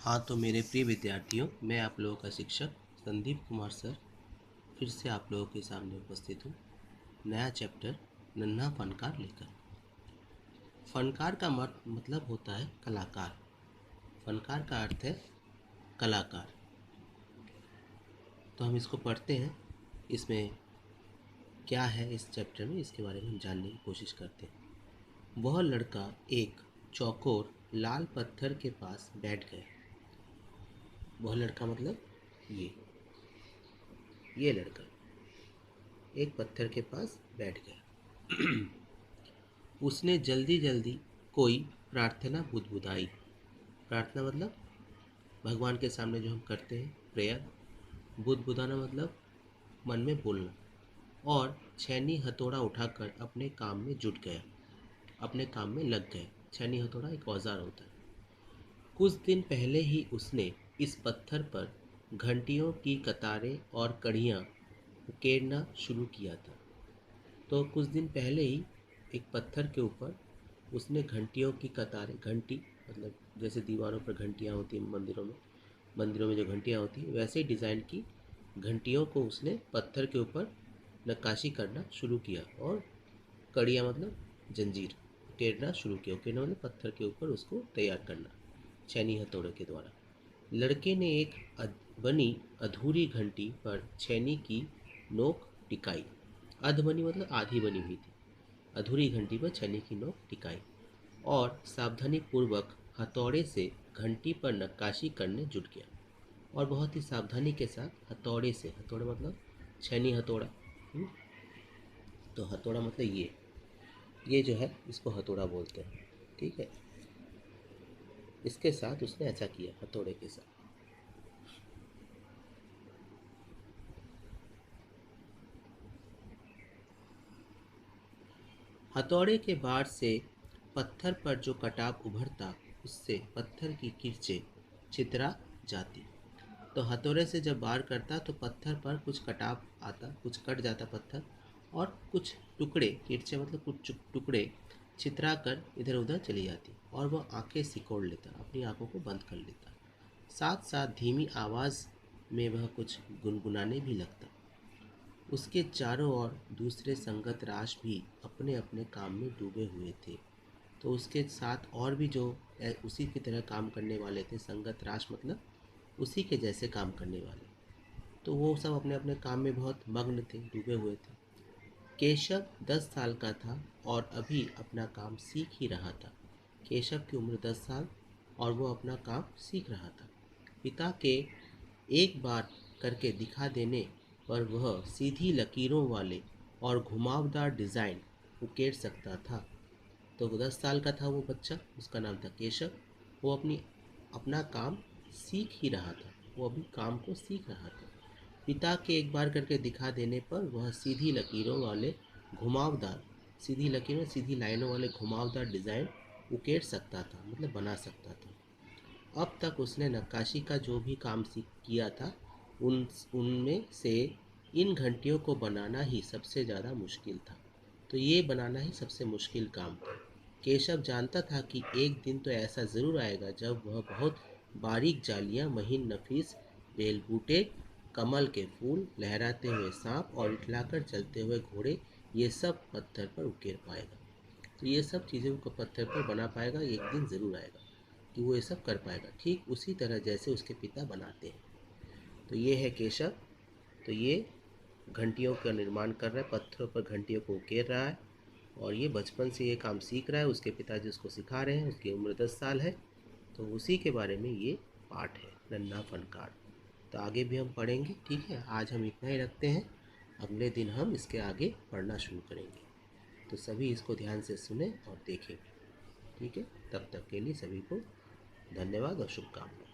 हाँ, तो मेरे प्रिय विद्यार्थियों, मैं आप लोगों का शिक्षक संदीप कुमार सर फिर से आप लोगों के सामने उपस्थित हूँ। नया चैप्टर नन्हा फनकार लेकर। फनकार का मतलब होता है कलाकार। फनकार का अर्थ है कलाकार। तो हम इसको पढ़ते हैं। इसमें क्या है, इस चैप्टर में इसके बारे में हम जानने की कोशिश करते हैं। वह लड़का एक चौकोर लाल पत्थर के पास बैठ गया। वह लड़का मतलब ये लड़का एक पत्थर के पास बैठ गया। उसने जल्दी जल्दी कोई प्रार्थना बुदबुदाई। प्रार्थना मतलब भगवान के सामने जो हम करते हैं प्रेयर। बुदबुदाना मतलब मन में बोलना। और छैनी हथौड़ा उठाकर अपने काम में जुट गया, अपने काम में लग गए। छैनी हथौड़ा एक औजार होता है। कुछ दिन पहले ही उसने इस पत्थर पर घंटियों की कतारें और कड़ियाँ उकेरना शुरू किया था। तो कुछ दिन पहले ही एक पत्थर के ऊपर उसने घंटियों की कतारें, घंटी मतलब जैसे दीवारों पर घंटियाँ होती हैं मंदिरों में जो घंटियाँ होती हैं वैसे ही डिज़ाइन की घंटियों को उसने पत्थर के ऊपर नक्काशी करना शुरू किया। और कड़ियाँ मतलब जंजीर उकेरना शुरू किया। उकेरना मतलब पत्थर के ऊपर उसको तैयार करना छैनी हथौड़े के द्वारा। लड़के ने एक बनी अधूरी घंटी पर छैनी की नोक टिकाई। अध बनी मतलब आधी बनी हुई थी। अधूरी घंटी पर छैनी की नोक टिकाई और सावधानी पूर्वक हथौड़े से घंटी पर नक्काशी करने जुट गया। और बहुत ही सावधानी के साथ हथौड़े से, हथौड़ा मतलब छैनी हथौड़ा। तो हथौड़ा मतलब ये जो है इसको हथौड़ा बोलते हैं। ठीक है, इसके साथ उसने ऐसा किया हथौड़े के साथ। हथौड़े के बार से पत्थर पर जो कटाव उभरता उससे पत्थर की किरचें छितरा जाती। तो हथौड़े से जब वार करता तो पत्थर पर कुछ कटाव आता, कुछ कट जाता पत्थर, और कुछ टुकड़े, किरचे मतलब कुछ टुकड़े छितरा कर इधर उधर चली जाती और वह आंखें सिकोड़ लेता, अपनी आंखों को बंद कर लेता। साथ साथ धीमी आवाज़ में वह कुछ गुनगुनाने भी लगता। उसके चारों ओर दूसरे संगत राश भी अपने अपने काम में डूबे हुए थे। तो उसके साथ और भी जो उसी की तरह काम करने वाले थे, संगत राश मतलब उसी के जैसे काम करने वाले, तो वो सब अपने अपने काम में बहुत मग्न थे, डूबे हुए थे। केशव 10 साल का था और अभी अपना काम सीख ही रहा था। केशव की उम्र 10 साल और वो अपना काम सीख रहा था। पिता के एक बार करके दिखा देने पर वह सीधी लकीरों वाले और घुमावदार डिज़ाइन उकेर सकता था। तो 10 साल का था वो बच्चा, उसका नाम था केशव। वो अपना काम सीख ही रहा था, वो अभी काम को सीख रहा था। पिता के एक बार करके दिखा देने पर वह सीधी लकीरों वाले घुमावदार, सीधी लकीरों सीधी लाइनों वाले घुमावदार डिज़ाइन उकेर सकता था, मतलब बना सकता था। अब तक उसने नक्काशी का जो भी काम सीख किया था उनमें से इन घंटियों को बनाना ही सबसे ज़्यादा मुश्किल था। तो ये बनाना ही सबसे मुश्किल काम था। केशव जानता था कि एक दिन तो ऐसा ज़रूर आएगा जब वह बहुत बारीक जालियाँ, महीन नफीस बेलबूटे, कमल के फूल, लहराते हुए सांप और इठलाकर चलते हुए घोड़े, ये सब पत्थर पर उकेर पाएगा। तो ये सब चीज़ें वो पत्थर पर बना पाएगा, एक दिन ज़रूर आएगा कि वो ये सब कर पाएगा, ठीक उसी तरह जैसे उसके पिता बनाते हैं। तो ये है केशव। तो ये घंटियों का निर्माण कर रहा है, पत्थरों पर घंटियों को उकेर रहा है और ये बचपन से ये काम सीख रहा है। उसके पिताजी उसको सिखा रहे हैं, उसकी उम्र 10 साल है। तो उसी के बारे में ये पाठ है, नन्हा फनकार। तो आगे भी हम पढ़ेंगे। ठीक है, आज हम इतना ही रखते हैं, अगले दिन हम इसके आगे पढ़ना शुरू करेंगे। तो सभी इसको ध्यान से सुने और देखें। ठीक है, तब तक के लिए सभी को धन्यवाद और शुभकामनाएं।